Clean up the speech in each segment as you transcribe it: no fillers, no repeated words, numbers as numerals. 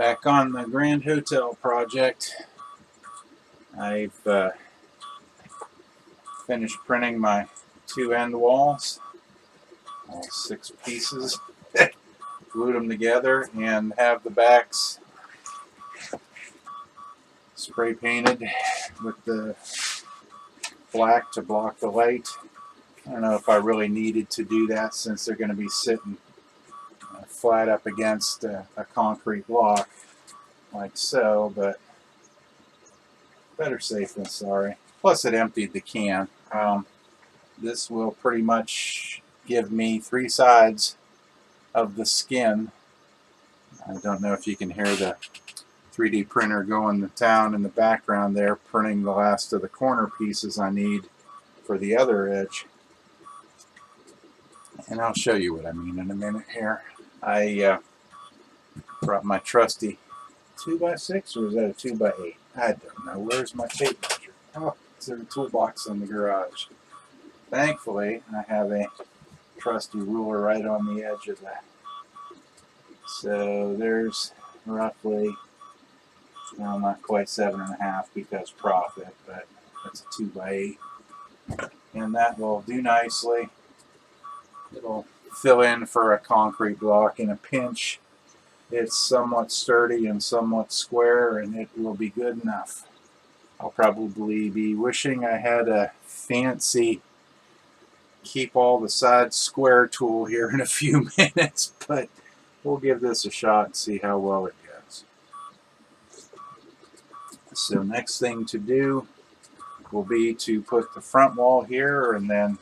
Back on the Grand Hotel project, I've finished printing my two end walls, all 6 pieces, glued them together, and have the backs spray painted with the black to block the light. I don't know if I really needed to do that since they're going to be sitting flat up against a concrete block like so, but better safe than sorry. Plus it emptied the can. This will pretty much give me 3 sides of the skin. I don't know if you can hear the 3D printer going to town in the background there, printing the last of the corner pieces I need for the other edge. And I'll show you what I mean in a minute here. I brought my trusty 2x6, or is that a 2x8? I don't know. Where's my tape measure? Oh, it's in the toolbox in the garage. Thankfully, I have a trusty ruler right on the edge of that. So there's roughly, well, not quite 7.5 because profit, but that's a 2x8. And that will do nicely. It'll fill in for a concrete block in a pinch. It's somewhat sturdy and somewhat square, and it will be good enough. I'll probably be wishing I had a fancy keep all the sides square tool here in a few minutes, but we'll give this a shot and see how well it goes. So next thing to do will be to put the front wall here and then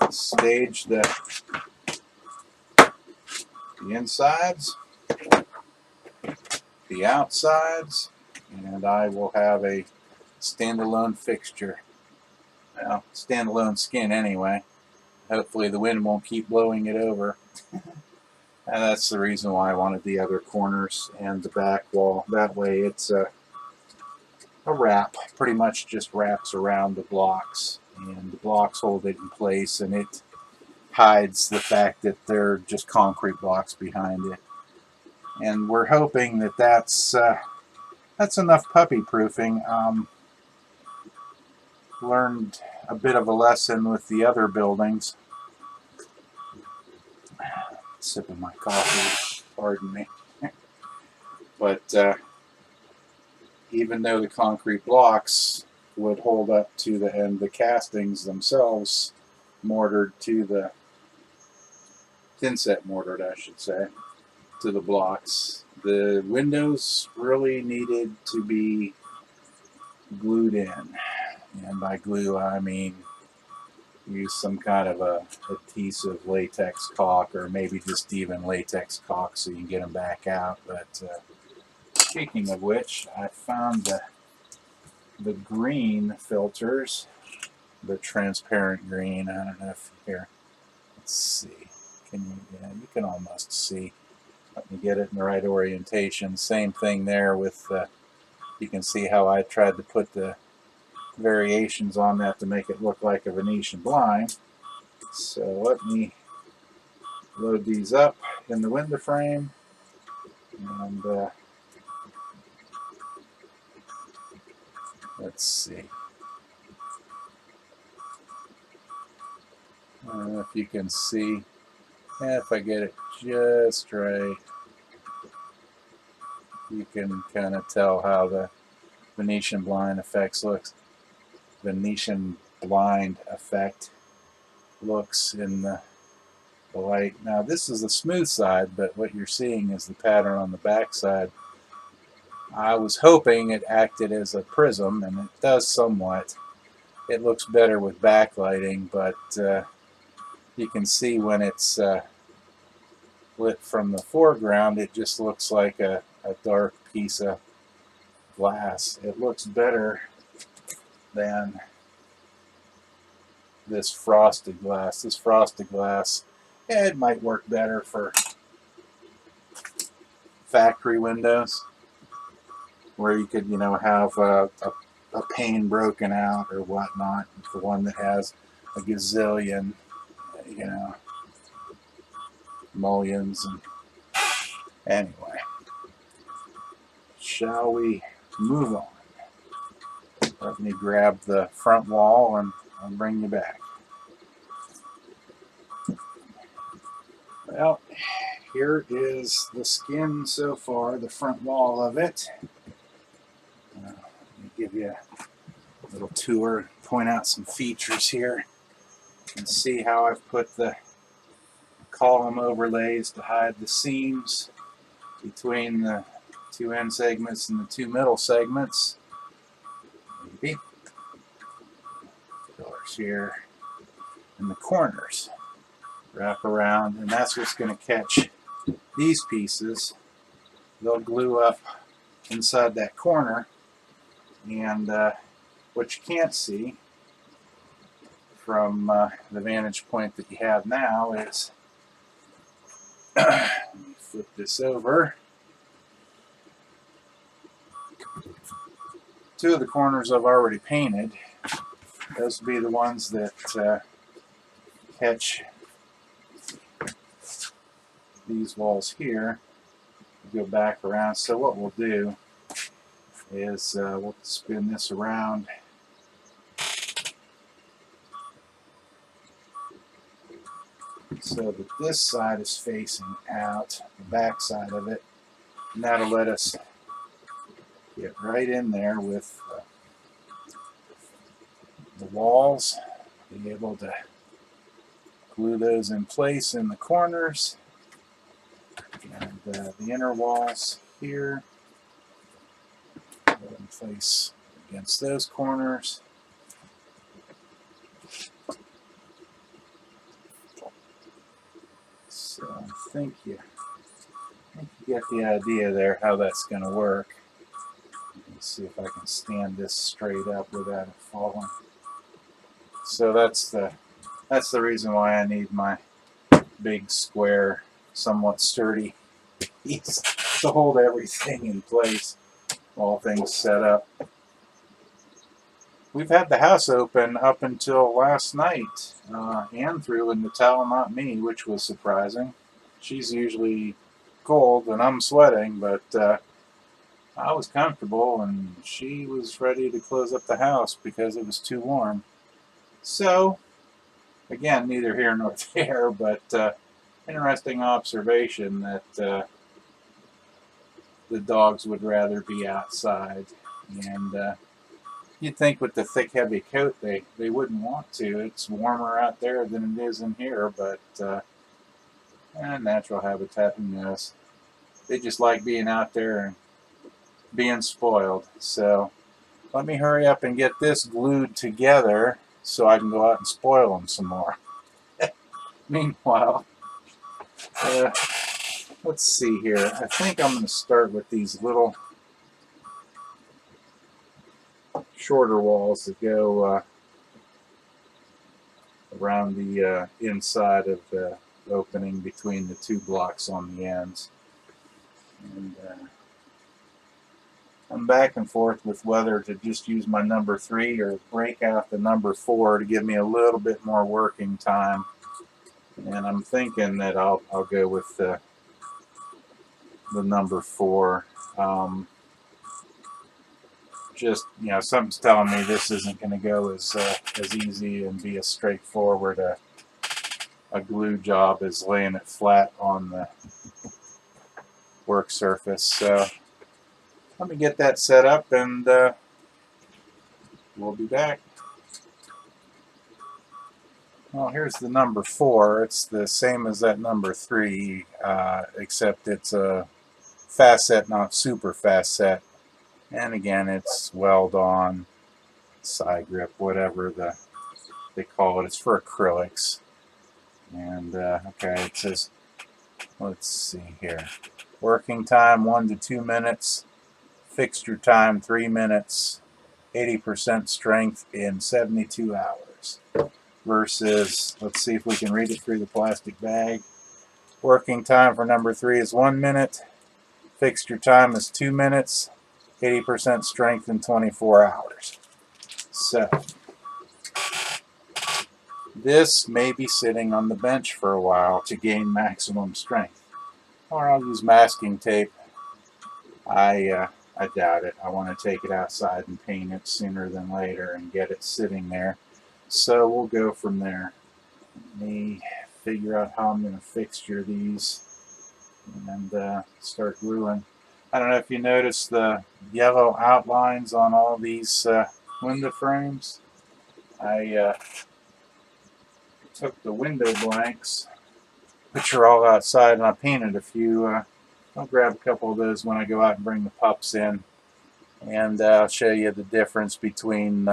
stage the insides, the outsides, and I will have a standalone fixture. Well, standalone skin anyway. Hopefully the wind won't keep blowing it over. And that's the reason why I wanted the other corners and the back wall. That way it's a wrap. Pretty much just wraps around the blocks. And the blocks hold it in place, and it hides the fact that they're just concrete blocks behind it. And we're hoping that that's enough puppy proofing. Learned a bit of a lesson with the other buildings. Sipping my coffee, pardon me. But even though the concrete blocks would hold up to the end, the castings themselves mortared to the thinset mortared, I should say, to the blocks. The windows really needed to be glued in, and by glue I mean use some kind of a adhesive latex caulk, or maybe just even latex caulk so you can get them back out. But speaking of which, I found the green filters, the transparent green. I don't know if here, let's see, can you, yeah, you can almost see. Let me get it in the right orientation. Same thing there with you can see how I tried to put the variations on that to make it look like a Venetian blind. So let me load these up in the window frame, and let's see. I don't know if you can see. If I get it just right, you can kind of tell how the Venetian blind effect looks in the light. Now this is the smooth side, but what you're seeing is the pattern on the back side. I was hoping it acted as a prism, and it does somewhat. It looks better with backlighting, but you can see when it's lit from the foreground, it just looks like a dark piece of glass. It looks better than this frosted glass. This frosted glass, yeah, it might work better for factory windows where you could, have a pane broken out or whatnot. For one that has a gazillion, mullions. And anyway, shall we move on? Let me grab the front wall and I'll bring you back. Well, here is the skin so far, the front wall of it. Let me give you a little tour, point out some features here, and see how I've put the column overlays to hide the seams between the two end segments and the two middle segments. Maybe. Pillars here in the corners. Wrap around, and that's what's going to catch these pieces. They'll glue up inside that corner, and what you can't see from the vantage point that you have now is let me flip this over. Two of the corners I've already painted. Those will be the ones that catch these walls here. Go back around. So what we'll do is we'll spin this around. So that this side is facing out, the back side of it, and that'll let us get right in there with the walls, be able to glue those in place in the corners, and the inner walls here, go in place against those corners. So I think you get the idea there how that's going to work. Let's see if I can stand this straight up without it falling. So that's the reason why I need my big square, somewhat sturdy piece to hold everything in place, all things set up. We've had the house open up until last night. Anne threw in the towel, not me, which was surprising. She's usually cold and I'm sweating, but I was comfortable and she was ready to close up the house because it was too warm. So, again, neither here nor there, but interesting observation that the dogs would rather be outside. And you'd think with the thick, heavy coat they wouldn't want to. It's warmer out there than it is in here, but natural habitat, who knows? They just like being out there and being spoiled. So let me hurry up and get this glued together so I can go out and spoil them some more. Meanwhile, let's see here. I think I'm going to start with these little shorter walls that go around the inside of the opening between the two blocks on the ends. And I'm back and forth with whether to just use my number 3 or break out the number 4 to give me a little bit more working time. And I'm thinking that I'll go with the number 4. Just, you know, something's telling me this isn't going to go as easy and be as straightforward a glue job as laying it flat on the work surface. So let me get that set up and we'll be back. Well, here's the number 4. It's the same as that number 3, except it's a fast set, not super fast set. And again, it's weld on, side grip, whatever they call it. It's for acrylics. And okay, it says, let's see here. Working time 1 to 2 minutes. Fixture time 3 minutes. 80% strength in 72 hours. Versus, let's see if we can read it through the plastic bag. Working time for number 3 is 1 minute. Fixture time is 2 minutes. 80% strength in 24 hours. So, this may be sitting on the bench for a while to gain maximum strength. Or I'll use masking tape. I I doubt it. I want to take it outside and paint it sooner than later and get it sitting there. So we'll go from there. Let me figure out how I'm going to fixture these and start gluing. I don't know if you noticed the yellow outlines on all these window frames. I took the window blanks, which are all outside, and I painted a few. I'll grab a couple of those when I go out and bring the pups in, and I'll show you the difference between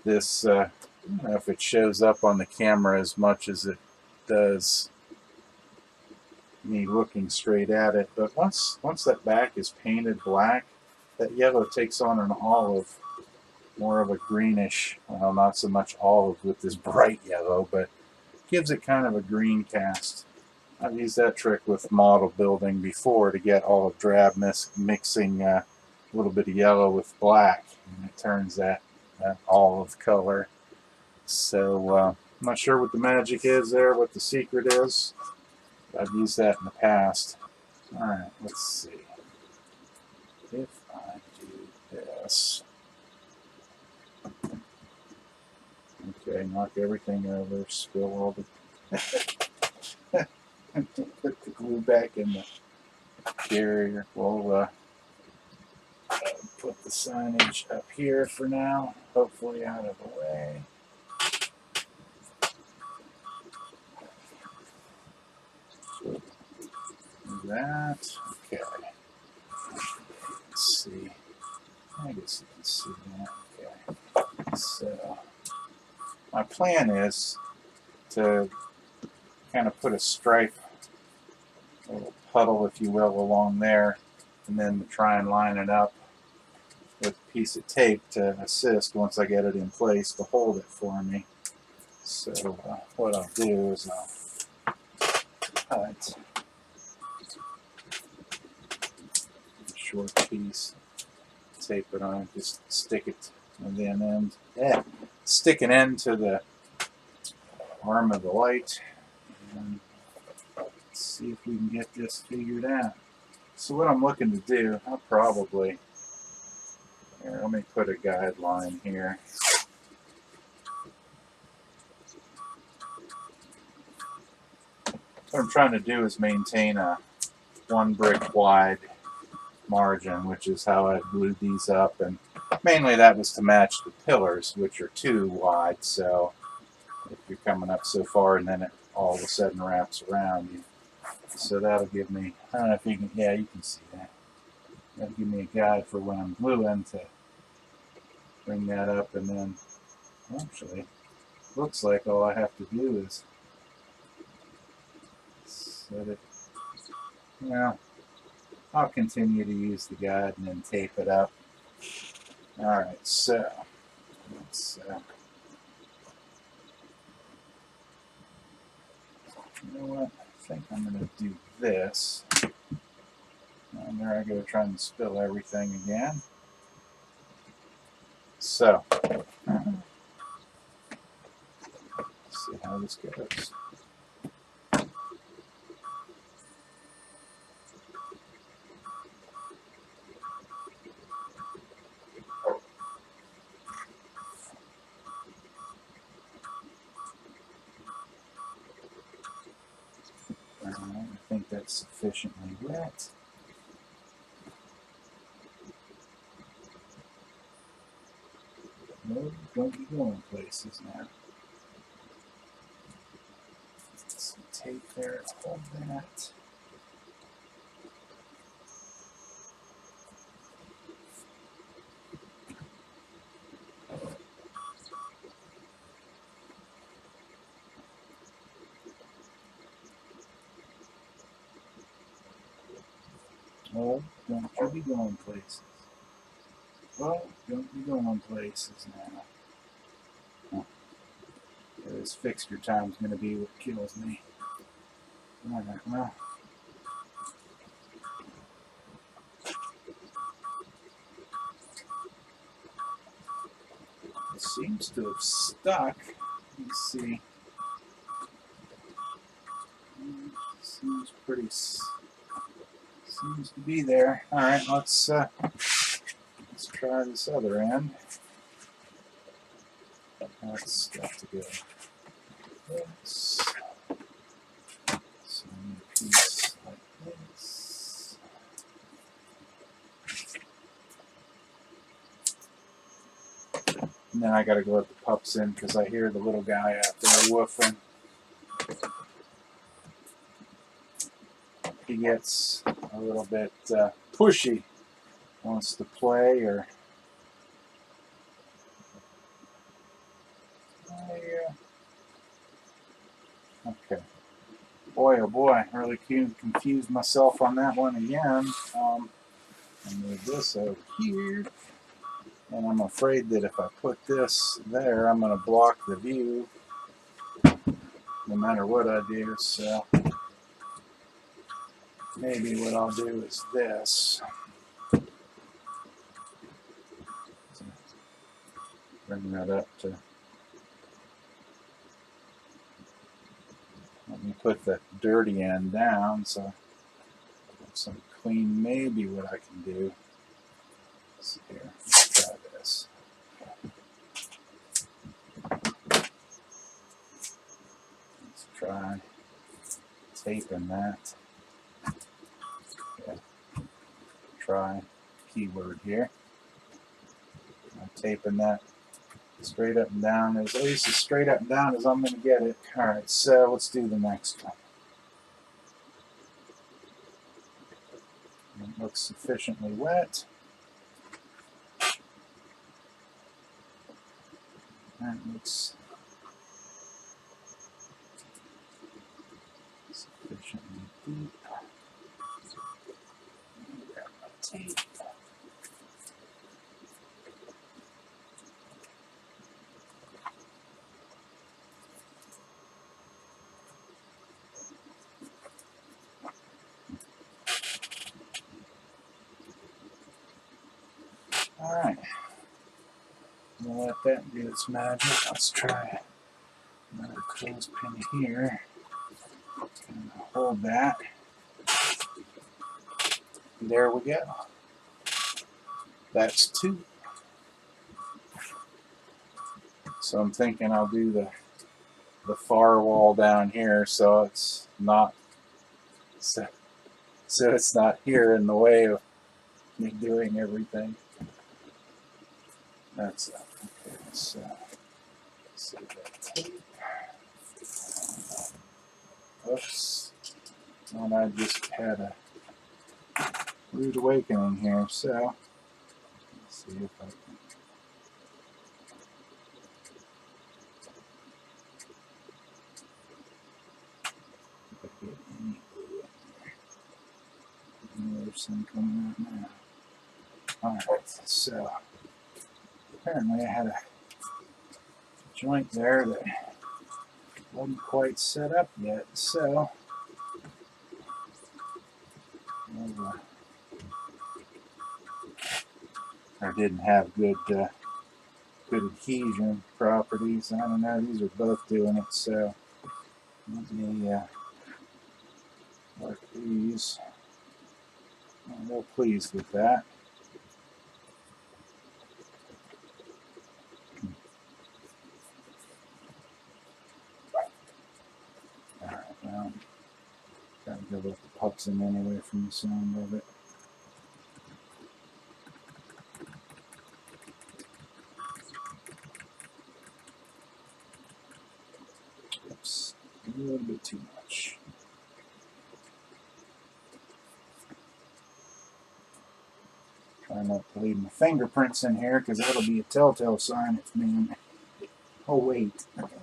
this. I don't know if it shows up on the camera as much as it does me looking straight at it, but once that back is painted black, that yellow takes on an olive, more of a greenish, well, not so much olive with this bright yellow, but gives it kind of a green cast. I've used that trick with model building before to get olive drab mixing a little bit of yellow with black, and it turns that olive color. So I'm not sure what the magic is there, what the secret is. I've used that in the past. Alright, let's see. If I do this. Okay, knock everything over, spill all the... Put the glue back in the carrier. We'll put the signage up here for now, hopefully out of the way. Do that. Okay. Let's see. I guess you can see that. Okay. So my plan is to kind of put a stripe, a little puddle, if you will, along there, and then try and line it up with a piece of tape to assist once I get it in place to hold it for me. So what I'll do is I'll cut a short piece, tape it on, just stick it to the end. Yeah, stick an end to the arm of the light, and let's see if we can get this figured out. So what I'm looking to do, I'll probably, here, let me put a guideline here. What I'm trying to do is maintain a 1 brick wide margin, which is how I glued these up, and mainly that was to match the pillars, which are 2 wide, so if you're coming up so far and then it all of a sudden wraps around you. So that'll give me, I don't know if you can, yeah, you can see that. That'll give me a guide for when I'm gluing to bring that up, and then actually looks like all I have to do is set it. Well, I'll continue to use the guide and then tape it up. Alright, so let's you know what? I think I'm going to do this. And there I go, trying to spill everything again. So, let's see how this goes. I think that's sufficiently wet. No, don't be going places now. Some tape there to hold that. Oh, don't you be going places. Oh, don't be going places now. Oh, this fixture time's going to be what kills me. Alright, well. It seems to have stuck. Let's see. Seems Seems to be there. All right, let's try this other end. That's got to go. This. So a piece like this. And then I got to go let the pups in because I hear the little guy out there woofing. He gets a little bit pushy, wants to play or. Okay. Boy, oh boy, I really confused myself on that one again. I move this over here. And I'm afraid that if I put this there, I'm going to block the view no matter what I do. So maybe what I'll do is this. Bring that up to. Let me put the dirty end down so some clean. Maybe what I can do is here. Let's try this. Let's try taping that. Okay. Try keyword here. I'm taping that straight up and down, at least as straight up and down as I'm going to get it. Alright, so let's do the next one. It looks sufficiently wet. That looks sufficiently deep. Grab my tape. Alright, we'll let that do its magic. Let's try another clothespin here. And hold that. There we go. That's 2. So I'm thinking I'll do the far wall down here so it's not so it's not here in the way of me doing everything. That's okay. So save that tape. Oops. And I just had a rude awakening here. So let's see if I can. Get any there's some coming out now. Alright, so apparently I had a joint there that wasn't quite set up yet, so or didn't have good adhesion properties. I don't know, these are both doing it, so let me work these. I'm real pleased with that. Alright, well, gotta go let the pups in anyway from the sound of it. Oops, a little bit too much. Try not to leave my fingerprints in here because that'll be a telltale sign it's me. Oh wait. Okay.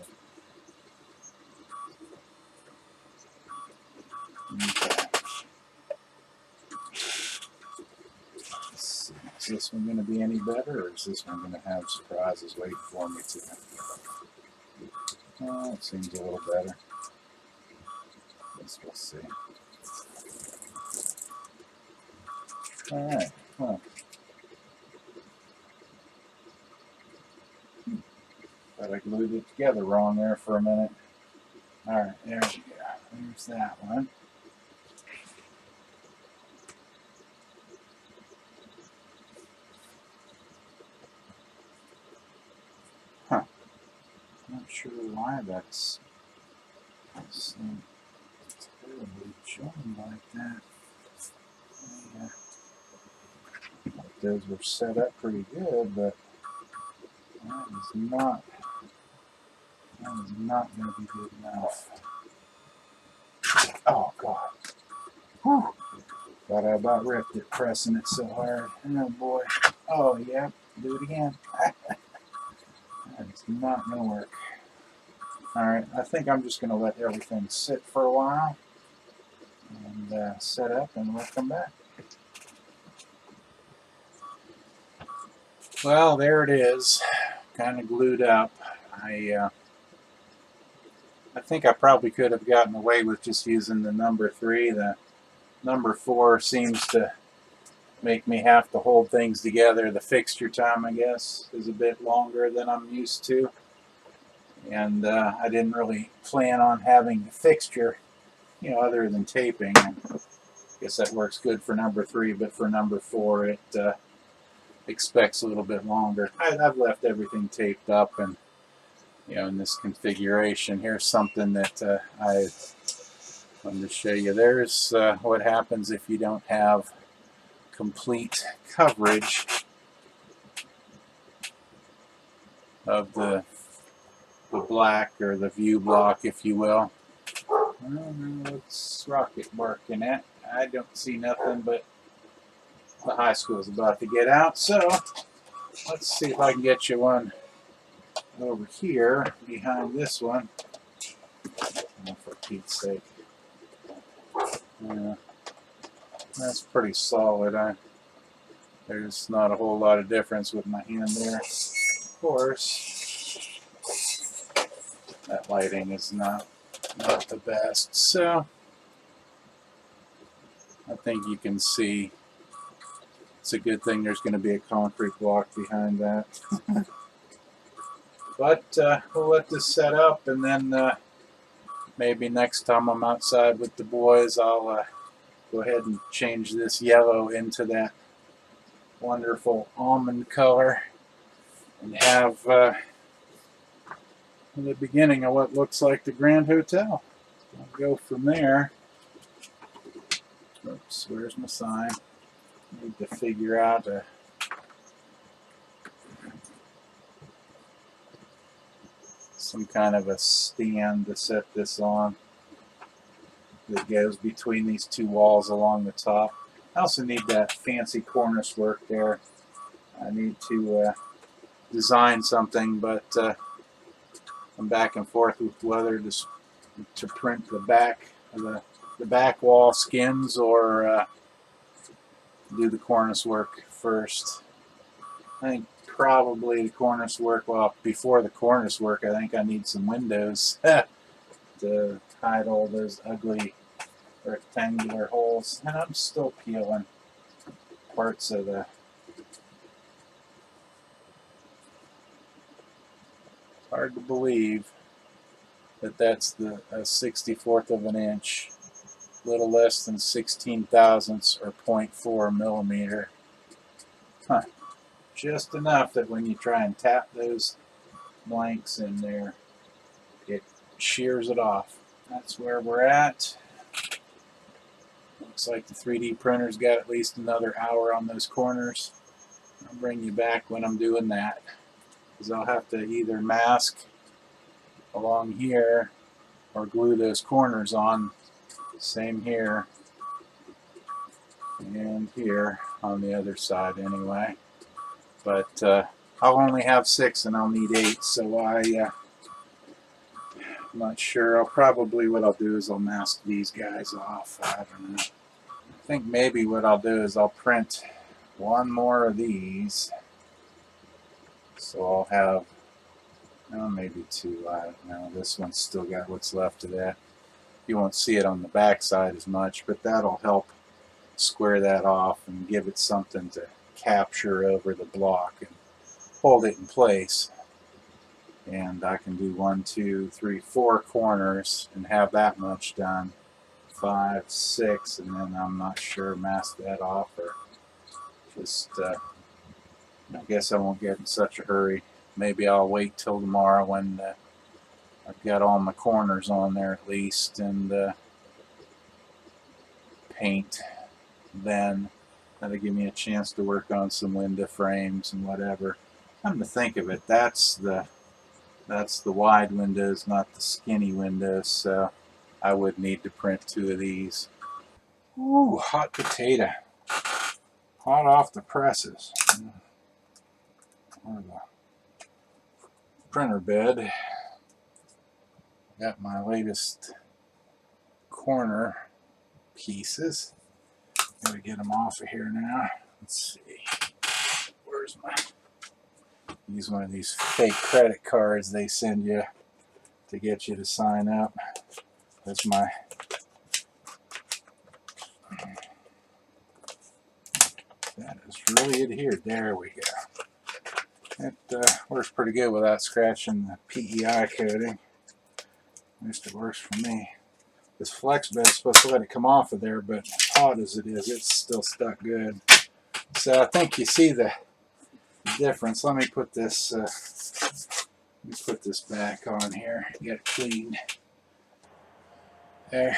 Is this one going to be any better, or is this one going to have surprises waiting for me too? Oh, it seems a little better. Guess we'll see. Alright, well. But I glued it together wrong there for a minute. Alright, there we go. There's that one. sure why that's so terribly joined like that. Those were set up pretty good, but that is not going to be good enough. Oh God! Whew. Thought I about ripped it pressing it so hard. Oh boy! Oh yeah, do it again. That is not going to work. All right, I think I'm just going to let everything sit for a while and set up, and we'll come back. Well, there it is, kind of glued up. I think I probably could have gotten away with just using the number 3. The number 4 seems to make me have to hold things together. The fixture time, I guess, is a bit longer than I'm used to. And I didn't really plan on having the fixture, other than taping. And I guess that works good for number 3, but for number 4, it expects a little bit longer. I've left everything taped up, and in this configuration, here's something that I wanted to show you. There's what happens if you don't have complete coverage of the black, or the view block, if you will. I don't know what's Rocket barking at. I don't see nothing, but the high school is about to get out, so let's see if I can get you one over here behind this one. Oh, for Pete's sake. That's pretty solid. There's not a whole lot of difference with my hand there. Of course, that lighting is not the best, so I think you can see it's a good thing there's going to be a concrete block behind that. But we'll let this set up, and then maybe next time I'm outside with the boys, I'll go ahead and change this yellow into that wonderful almond color and have the beginning of what looks like the Grand Hotel. I'll go from there. Oops, where's my sign? Need to figure out some kind of a stand to set this on that goes between these 2 walls along the top. I also need that fancy cornice work there. I need to design something, but I'm back and forth with whether to print the back wall skins, or do the cornice work first. I think probably the cornice work. Well, before the cornice work, I think I need some windows to hide all those ugly rectangular holes. And I'm still peeling parts of the hard to believe that that's a 64th of an inch, little less than 16 thousandths, or 0.4 millimeter. Huh. Just enough that when you try and tap those blanks in there, it shears it off. That's where we're at. Looks like the 3D printer's got at least another hour on those corners. I'll bring you back when I'm doing that, because I'll have to either mask along here or glue those corners on. Same here and here on the other side anyway. But I'll only have 6 and I'll need 8, so I'm not sure. What I'll do is I'll mask these guys off. I don't know. I think maybe what I'll do is I'll print one more of these. So I'll have, maybe 2. I don't know. This one's still got what's left of that. You won't see it on the back side as much, but that'll help square that off and give it something to capture over the block and hold it in place. And I can do 1, 2, 3, 4 corners and have that much done. 5, 6, and then I'm not sure, mask that off, or just I guess I won't get in such a hurry. Maybe I'll wait till tomorrow when I've got all my corners on there at least, and paint. Then that'll give me a chance to work on some window frames and whatever. Come to think of it, that's the wide windows, not the skinny windows, so I would need to print 2 of these. Ooh, hot potato. Hot off the presses. Or the printer bed. Got my latest corner pieces. Gotta get them off of here now. Let's see. Where's my... Use one of these fake credit cards they send you to get you to sign up. That's my... That is really adhered. There we go. It works pretty good without scratching the PEI coating. At least it works for me. This flex bed is supposed to let it come off of there, but hot as it is, it's still stuck good. So I think you see the difference. Let me put this back on here. Get it cleaned. There.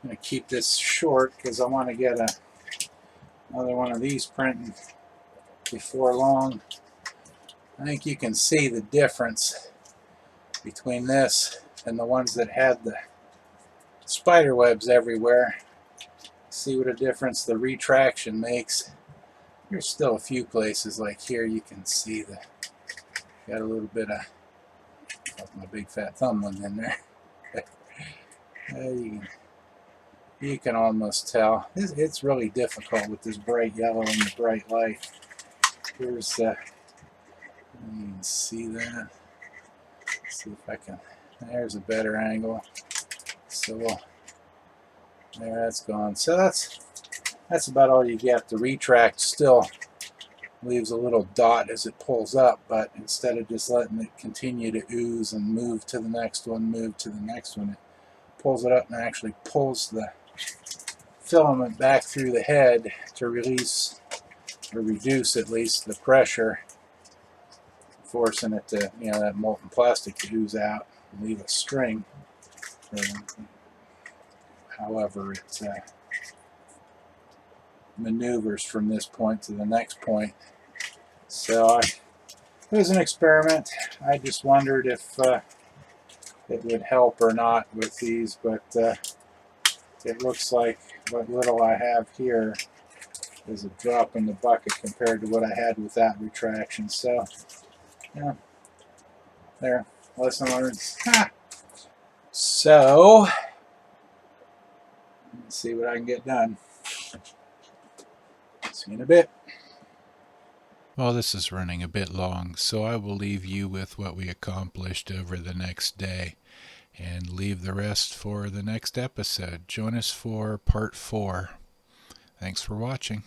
I'm going to keep this short because I want to get another one of these printing before long. I think you can see the difference between this and the ones that had the spider webs everywhere. See what a difference the retraction makes. There's still a few places like here you can see the got a little bit of my big fat thumb one in there. You can almost tell. It's really difficult with this bright yellow and the bright light. Here's you can see that. Let's see if I can. There's a better angle. So there, that's gone. So that's about all you get. The retract still leaves a little dot as it pulls up, but instead of just letting it continue to ooze and move to the next one, move to the next one, it pulls it up and actually pulls the filament back through the head to release or reduce at least the pressure, forcing it to, you know, that molten plastic to ooze out and leave a string. However, it maneuvers from this point to the next point. So it was an experiment. I just wondered if it would help or not with these, but it looks like what little I have here is a drop in the bucket compared to what I had with that retraction. So, yeah, there, lesson learned. So, let's see what I can get done. See you in a bit. Well, this is running a bit long, so I will leave you with what we accomplished over the next day and leave the rest for the next episode. Join us for part 4. Thanks for watching.